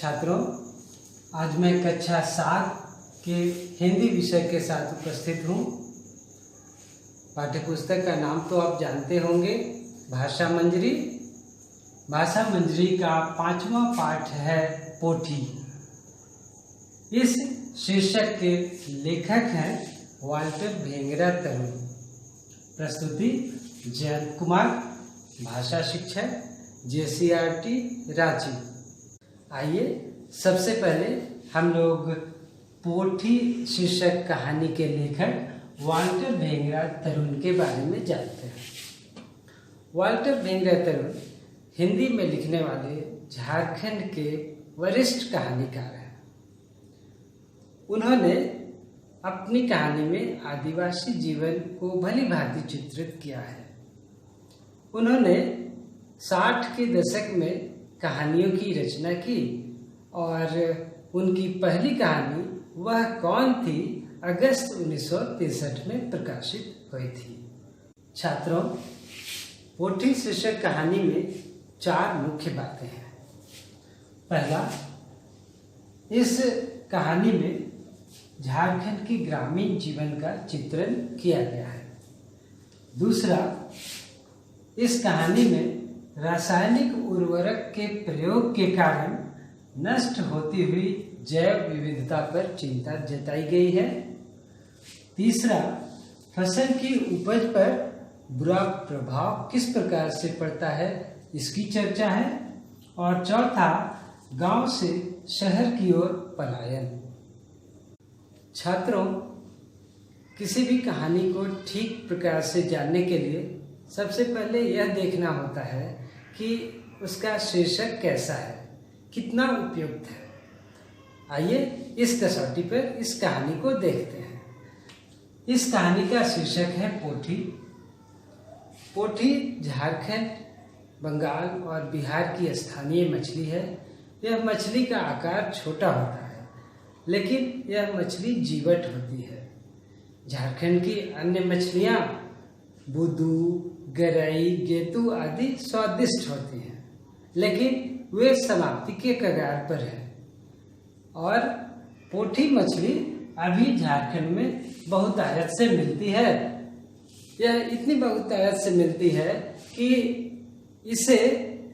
छात्रों, आज मैं कक्षा 7 के हिंदी विषय के साथ उपस्थित हूँ। पाठ्यपुस्तक का नाम तो आप जानते होंगे, भाषा मंजरी। भाषा मंजरी का 5वां पाठ है पोथी। इस शीर्षक के लेखक हैं वाल्टर भेंगरा तरुण। प्रस्तुति जयंत कुमार, भाषा शिक्षक, JCRT रांची। आइए सबसे पहले हम लोग पोथी शीर्षक कहानी के लेखक वाल्टर भेंगरा तरुण के बारे में जानते हैं। वाल्टर भेंगरा तरुण हिंदी में लिखने वाले झारखंड के वरिष्ठ कहानीकार हैं। उन्होंने अपनी कहानी में आदिवासी जीवन को भली भांति चित्रित किया है। उन्होंने 60 के दशक में कहानियों की रचना की और उनकी पहली कहानी वह कौन थी अगस्त 1963 में प्रकाशित हुई थी। छात्रों, पोथी शीर्षक कहानी में 4 मुख्य बातें हैं। पहला, इस कहानी में झारखंड की ग्रामीण जीवन का चित्रण किया गया है। दूसरा, इस कहानी में रासायनिक उर्वरक के प्रयोग के कारण नष्ट होती हुई जैव विविधता पर चिंता जताई गई है। तीसरा, फसल की उपज पर बुरा प्रभाव किस प्रकार से पड़ता है इसकी चर्चा है। और चौथा, गांव से शहर की ओर पलायन। छात्रों, किसी भी कहानी को ठीक प्रकार से जानने के लिए सबसे पहले यह देखना होता है कि उसका शीर्षक कैसा है, कितना उपयुक्त है। आइए इस कसौटी पर इस कहानी को देखते हैं। इस कहानी का शीर्षक है पोथी। पोथी झारखंड, बंगाल और बिहार की स्थानीय मछली है। यह मछली का आकार छोटा होता है, लेकिन यह मछली जीवट होती है। झारखंड की अन्य मछलियाँ बुदू, गरई, गेतू आदि स्वादिष्ट होती हैं, लेकिन वे समाप्ति के कगार पर है। और पोथी मछली अभी झारखंड में बहुतायत से मिलती है। यह इतनी बहुतायत से मिलती है कि इसे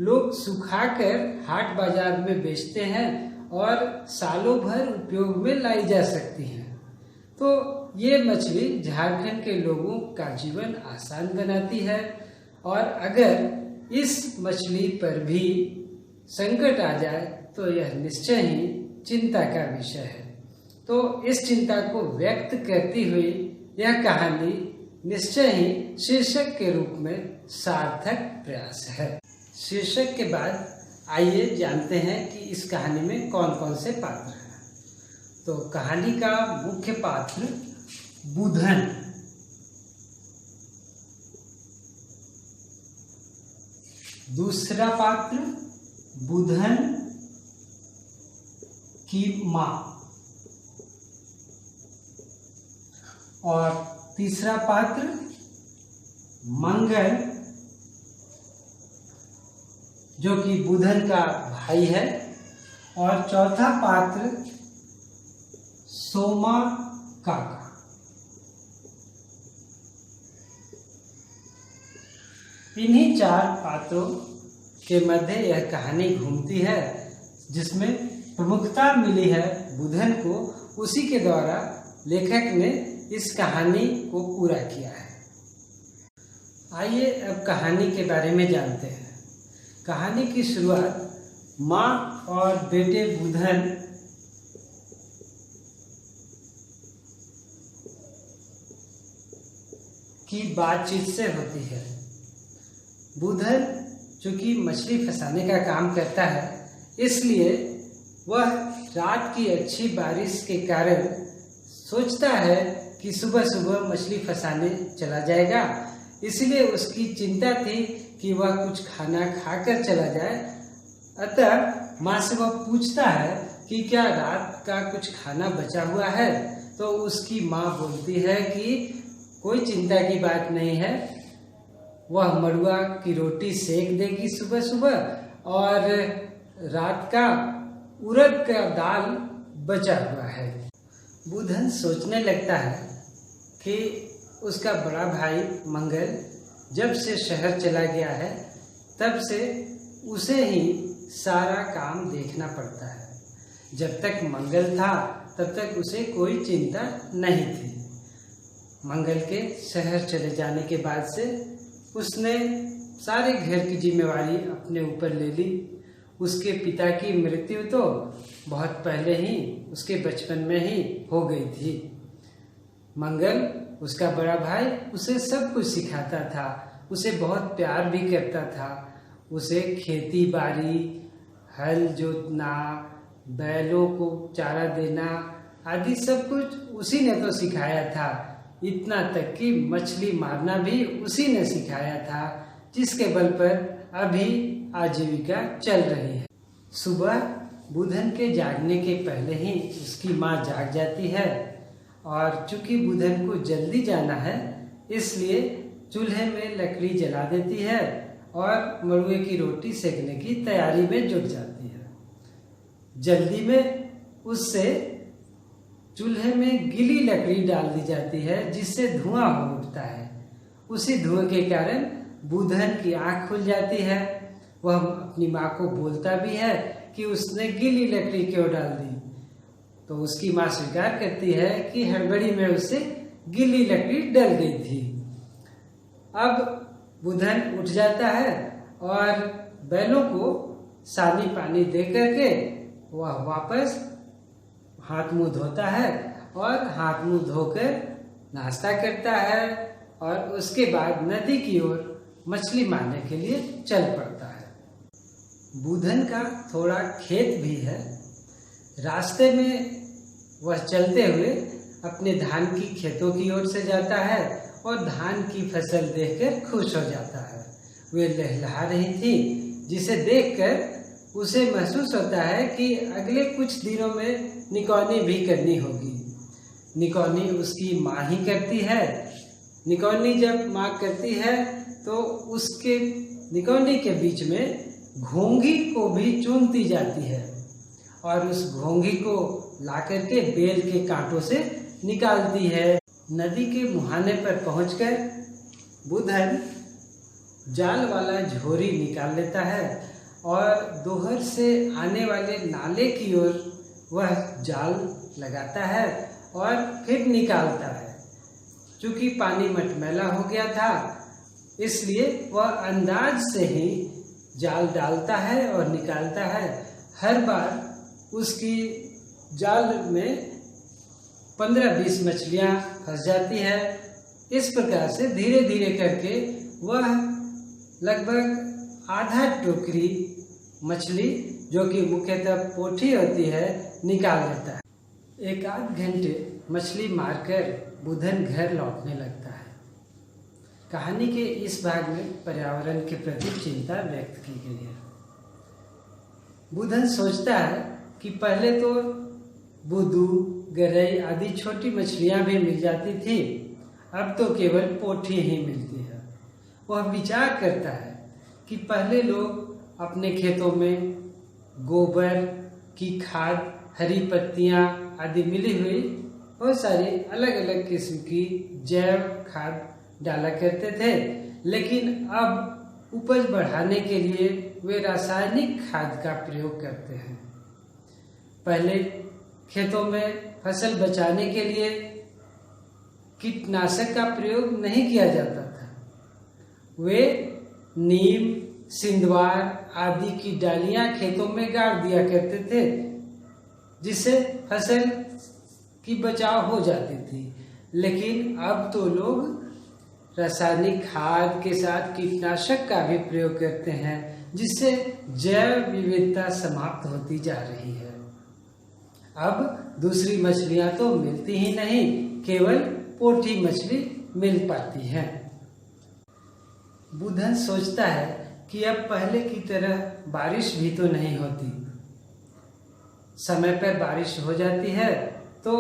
लोग सुखाकर हाट बाजार में बेचते हैं और सालों भर उपयोग में लाई जा सकती हैं। तो ये मछली झारखंड के लोगों का जीवन आसान बनाती है। और अगर इस मछली पर भी संकट आ जाए तो यह निश्चय ही चिंता का विषय है। तो इस चिंता को व्यक्त करती हुई यह कहानी निश्चय ही शीर्षक के रूप में सार्थक प्रयास है। शीर्षक के बाद आइए जानते हैं कि इस कहानी में कौन कौन से पात्र हैं। तो कहानी का मुख्य पात्र बुधन। दूसरा पात्र बुधन की माँ। और तीसरा पात्र मंगल, जो कि बुधन का भाई है। और चौथा पात्र सोमा काका। इन्हीं 4 पात्रों के मध्य यह कहानी घूमती है, जिसमें प्रमुखता मिली है बुधन को। उसी के द्वारा लेखक ने इस कहानी को पूरा किया है। आइए अब कहानी के बारे में जानते हैं। कहानी की शुरुआत माँ और बेटे बुधन की बातचीत से होती है। बुधन चूंकि मछली फंसाने का काम करता है, इसलिए वह रात की अच्छी बारिश के कारण सोचता है कि सुबह सुबह मछली फंसाने चला जाएगा। इसलिए उसकी चिंता थी कि वह कुछ खाना खाकर चला जाए। अतः माँ से वह पूछता है कि क्या रात का कुछ खाना बचा हुआ है। तो उसकी माँ बोलती है कि कोई चिंता की बात नहीं है, वह मड़ुआ की रोटी सेक देगी सुबह सुबह और रात का उड़द का दाल बचा हुआ है। बुधन सोचने लगता है कि उसका बड़ा भाई मंगल जब से शहर चला गया है तब से उसे ही सारा काम देखना पड़ता है। जब तक मंगल था तब तक उसे कोई चिंता नहीं थी। मंगल के शहर चले जाने के बाद से उसने सारे घर की जिम्मेवारी अपने ऊपर ले ली। उसके पिता की मृत्यु तो बहुत पहले ही उसके बचपन में ही हो गई थी। मंगल उसका बड़ा भाई उसे सब कुछ सिखाता था, उसे बहुत प्यार भी करता था। उसे खेती बाड़ी, हल जोतना, बैलों को चारा देना आदि सब कुछ उसी ने तो सिखाया था। इतना तक कि मछली मारना भी उसी ने सिखाया था, जिसके बल पर अभी आजीविका चल रही है। सुबह बुधन के जागने के पहले ही उसकी माँ जाग जाती है और चूंकि बुधन को जल्दी जाना है इसलिए चूल्हे में लकड़ी जला देती है और मड़ुए की रोटी सेकने की तैयारी में जुट जाती है। जल्दी में उससे चूल्हे में गीली लकड़ी डाल दी जाती है जिससे धुआं हो उठता है। उसी धुएं के कारण बुधन की आंख खुल जाती है। वह अपनी माँ को बोलता भी है कि उसने गीली लकड़ी क्यों डाल दी, तो उसकी माँ स्वीकार करती है कि हड़बड़ी में उससे गीली लकड़ी डल गई थी। अब बुधन उठ जाता है और बैलों को सानी पानी दे करके वह वापस हाथ मुंह धोता है और हाथ मुंह धोकर नाश्ता करता है और उसके बाद नदी की ओर मछली मारने के लिए चल पड़ता है। बुधन का थोड़ा खेत भी है। रास्ते में वह चलते हुए अपने धान की खेतों की ओर से जाता है और धान की फसल देखकर खुश हो जाता है। वे लहलहा रही थी, जिसे देखकर उसे महसूस होता है कि अगले कुछ दिनों में निकौनी भी करनी होगी। निकौनी उसकी माँ ही करती है। निकौनी जब माँ करती है तो उसके निकौनी के बीच में घोंघी को भी चुनती जाती है और उस घोंघी को लाकर के बेल के कांटों से निकालती है। नदी के मुहाने पर पहुंचकर बुधन जाल वाला झोरी निकाल लेता है और दोहर से आने वाले नाले की ओर वह जाल लगाता है और फिर निकालता है। चूंकि पानी मटमैला हो गया था इसलिए वह अंदाज से ही जाल डालता है और निकालता है। हर बार उसकी जाल में 15-20 मछलियां फंस जाती है। इस प्रकार से धीरे धीरे करके वह लगभग आधा टोकरी मछली, जो कि मुख्यतः पोठी होती है, निकाल लेता है। 1-8 घंटे मछली मारकर बुधन घर लौटने लगता है। कहानी के इस भाग में पर्यावरण के प्रति चिंता व्यक्त की गई है। बुधन सोचता है कि पहले तो बुदू, गरई आदि छोटी मछलियां भी मिल जाती थी, अब तो केवल पोठी ही मिलती है। वह विचार करता है कि पहले लोग अपने खेतों में गोबर की खाद, हरी पत्तियां आदि मिली हुई बहुत सारी अलग अलग किस्म की जैव खाद डाला करते थे, लेकिन अब उपज बढ़ाने के लिए वे रासायनिक खाद का प्रयोग करते हैं। पहले खेतों में फसल बचाने के लिए कीटनाशक का प्रयोग नहीं किया जाता था। वे नीम, सिंधवार आदि की डालियां खेतों में गाड़ दिया करते थे, जिससे फसल की बचाव हो जाती थी। लेकिन अब तो लोग रासायनिक खाद के साथ कीटनाशक का भी प्रयोग करते हैं, जिससे जैव विविधता समाप्त होती जा रही है। अब दूसरी मछलियां तो मिलती ही नहीं, केवल पोठी मछली मिल पाती है। बुधन सोचता है कि अब पहले की तरह बारिश भी तो नहीं होती। समय पर बारिश हो जाती है तो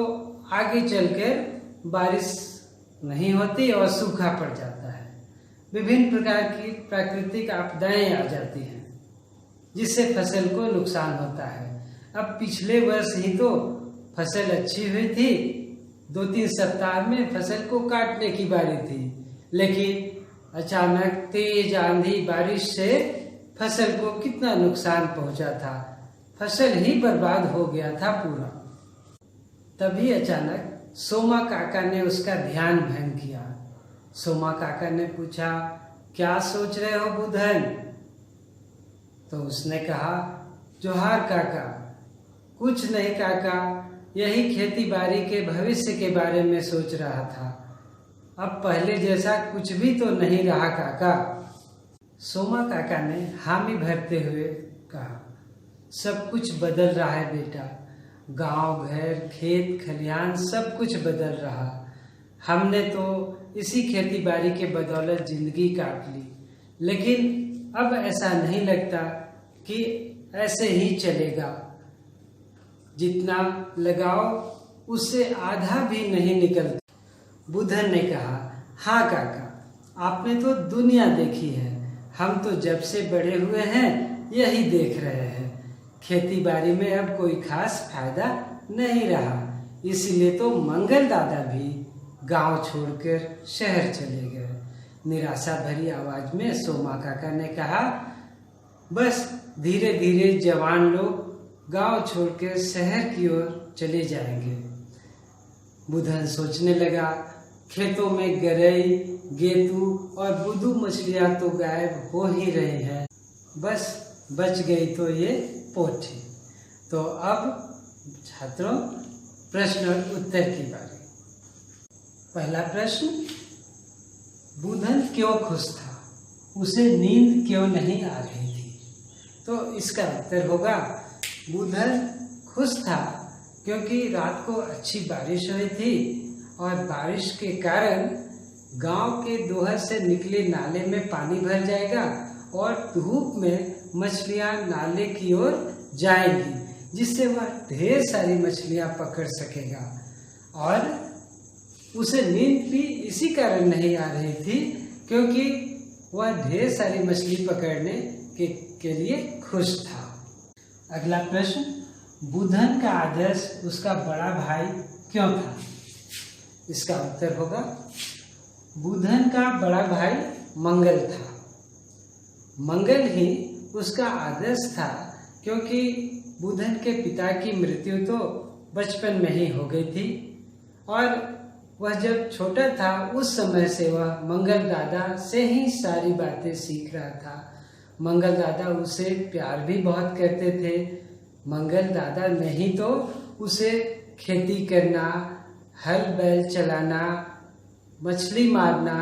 आगे चलकर बारिश नहीं होती और सूखा पड़ जाता है। विभिन्न प्रकार की प्राकृतिक आपदाएं आ जाती हैं, जिससे फसल को नुकसान होता है। अब पिछले वर्ष ही तो फसल अच्छी हुई थी, 2-3 सप्ताह में फसल को काटने की बारी थी, लेकिन अचानक तेज आंधी बारिश से फसल को कितना नुकसान पहुंचा था। फसल ही बर्बाद हो गया था पूरा। तभी अचानक सोमा काका ने उसका ध्यान भंग किया। सोमा काका ने पूछा, क्या सोच रहे हो बुधन? तो उसने कहा, जोहार काका। कुछ नहीं काका, यही खेती बाड़ी के भविष्य के बारे में सोच रहा था। अब पहले जैसा कुछ भी तो नहीं रहा काका। सोमा काका ने हामी भरते हुए कहा, सब कुछ बदल रहा है बेटा। गांव घर खेत खलिहान सब कुछ बदल रहा। हमने तो इसी खेती बाड़ी के बदौलत जिंदगी काट ली, लेकिन अब ऐसा नहीं लगता कि ऐसे ही चलेगा। जितना लगाओ उससे आधा भी नहीं निकलता। बुधन ने कहा, हाँ काका, आपने तो दुनिया देखी है, हम तो जब से बड़े हुए हैं यही देख रहे हैं। खेती बाड़ी में अब कोई खास फायदा नहीं रहा, इसलिए तो मंगल दादा भी गांव छोड़कर शहर चले गए। निराशा भरी आवाज में सोमा काका ने कहा, बस धीरे धीरे जवान लोग गांव छोड़कर शहर की ओर चले जाएंगे। बुधन सोचने लगा, खेतों में गरई, गेतू और बुदू मछलियां तो गायब हो ही रही हैं, बस बच गई तो ये पोथी। तो अब छात्रों, प्रश्न और उत्तर की बारी। पहला प्रश्न, बुधन क्यों खुश था? उसे नींद क्यों नहीं आ रही थी? तो इसका उत्तर होगा, बुधन खुश था क्योंकि रात को अच्छी बारिश हुई थी और बारिश के कारण गांव के दोहर से निकले नाले में पानी भर जाएगा और धूप में मछलियां नाले की ओर जाएंगी, जिससे वह ढेर सारी मछलियां पकड़ सकेगा। और उसे नींद भी इसी कारण नहीं आ रही थी क्योंकि वह ढेर सारी मछली पकड़ने के लिए खुश था। अगला प्रश्न, बुधन का आदर्श उसका बड़ा भाई क्यों था? इसका उत्तर होगा, बुधन का बड़ा भाई मंगल था। मंगल ही उसका आदर्श था क्योंकि बुधन के पिता की मृत्यु तो बचपन में ही हो गई थी और वह जब छोटा था उस समय से वह मंगल दादा से ही सारी बातें सीख रहा था। मंगल दादा उसे प्यार भी बहुत करते थे। मंगल दादा नहीं तो उसे खेती करना, हल बैल चलाना, मछली मारना,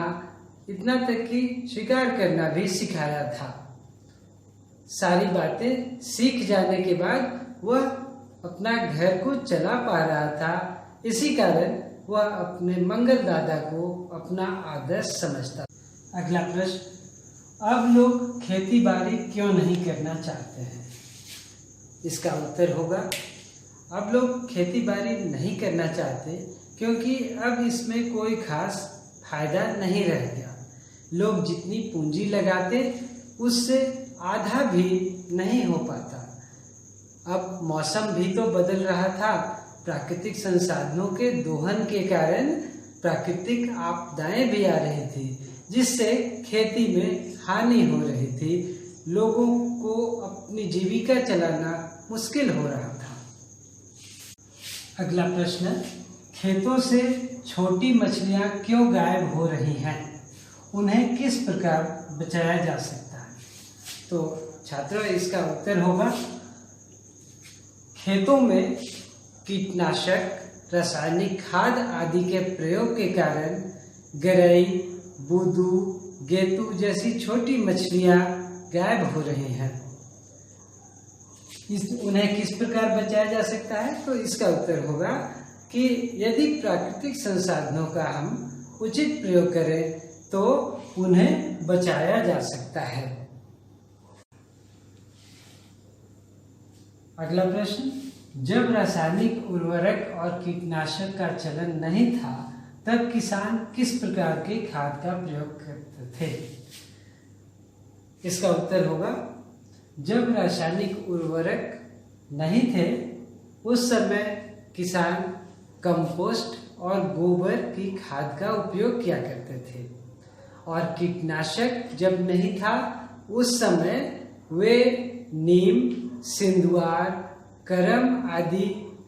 इतना तक कि शिकार करना भी सिखाया था। सारी बातें सीख जाने के बाद वह अपना घर को चला पा रहा था। इसी कारण वह अपने मंगल दादा को अपना आदर्श समझता। अगला प्रश्न, अब लोग खेती बाड़ी क्यों नहीं करना चाहते हैं? इसका उत्तर होगा, अब लोग खेती बाड़ी नहीं करना चाहते क्योंकि अब इसमें कोई खास फायदा नहीं रह गया। लोग जितनी पूंजी लगाते उससे आधा भी नहीं हो पाता। अब मौसम भी तो बदल रहा था। प्राकृतिक संसाधनों के दोहन के कारण प्राकृतिक आपदाएं भी आ रही थी, जिससे खेती में हानि हो रही थी। लोगों को अपनी जीविका चलाना मुश्किल हो रहा था। अगला प्रश्न, खेतों से छोटी मछलियां क्यों गायब हो रही हैं? उन्हें किस प्रकार बचाया जा सकता है? तो छात्रों, इसका उत्तर होगा, खेतों में कीटनाशक, रासायनिक खाद आदि के प्रयोग के कारण गरई, बुदू, गेतू जैसी छोटी मछलियां गायब हो रही हैं। उन्हें किस प्रकार बचाया जा सकता है? तो इसका उत्तर होगा कि यदि प्राकृतिक संसाधनों का हम उचित प्रयोग करें तो उन्हें बचाया जा सकता है। अगला प्रश्न, जब रासायनिक उर्वरक और कीटनाशक का चलन नहीं था तब किसान किस प्रकार के खाद का प्रयोग करते थे? इसका उत्तर होगा, जब रासायनिक उर्वरक नहीं थे उस समय किसान कंपोस्ट और गोबर की खाद का उपयोग किया करते थे, और कीटनाशक जब नहीं था उस समय वे नीम, सिंदूर, करम आदि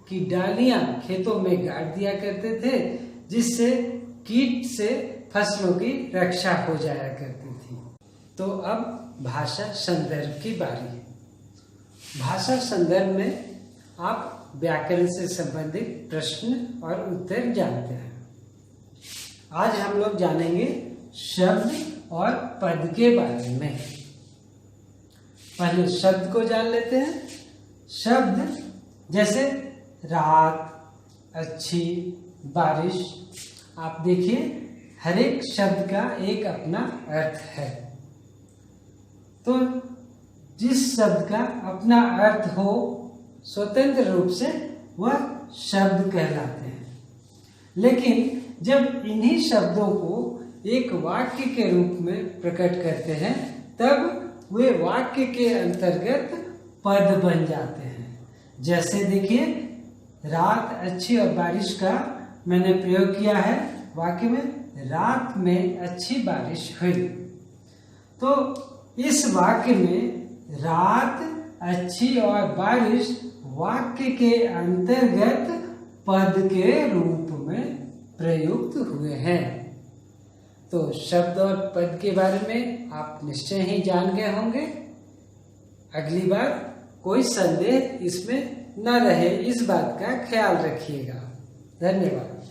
की डालियां खेतों में गाड़ दिया करते थे, जिससे कीट से फसलों की रक्षा हो जाया करती थी। तो अब भाषा संदर्भ की बारी है। भाषा संदर्भ में आप व्याकरण से संबंधित प्रश्न और उत्तर जानते हैं। आज हम लोग जानेंगे शब्द और पद के बारे में। पहले शब्द को जान लेते हैं। शब्द जैसे रात, अच्छी, बारिश। आप देखिए हर एक शब्द का एक अपना अर्थ है। तो जिस शब्द का अपना अर्थ हो स्वतंत्र रूप से वह शब्द कहलाते हैं। लेकिन जब इन्हीं शब्दों को एक वाक्य के रूप में प्रकट करते हैं तब वे वाक्य के अंतर्गत पद बन जाते हैं। जैसे देखिए रात, अच्छी और बारिश का मैंने प्रयोग किया है वाक्य में। रात में अच्छी बारिश हुई। तो इस वाक्य में रात, अच्छी और बारिश वाक्य के अंतर्गत पद के रूप में प्रयुक्त हुए हैं। तो शब्द और पद के बारे में आप निश्चय ही जान गए होंगे। अगली बार कोई संदेह इसमें न रहे, इस बात का ख्याल रखिएगा। धन्यवाद।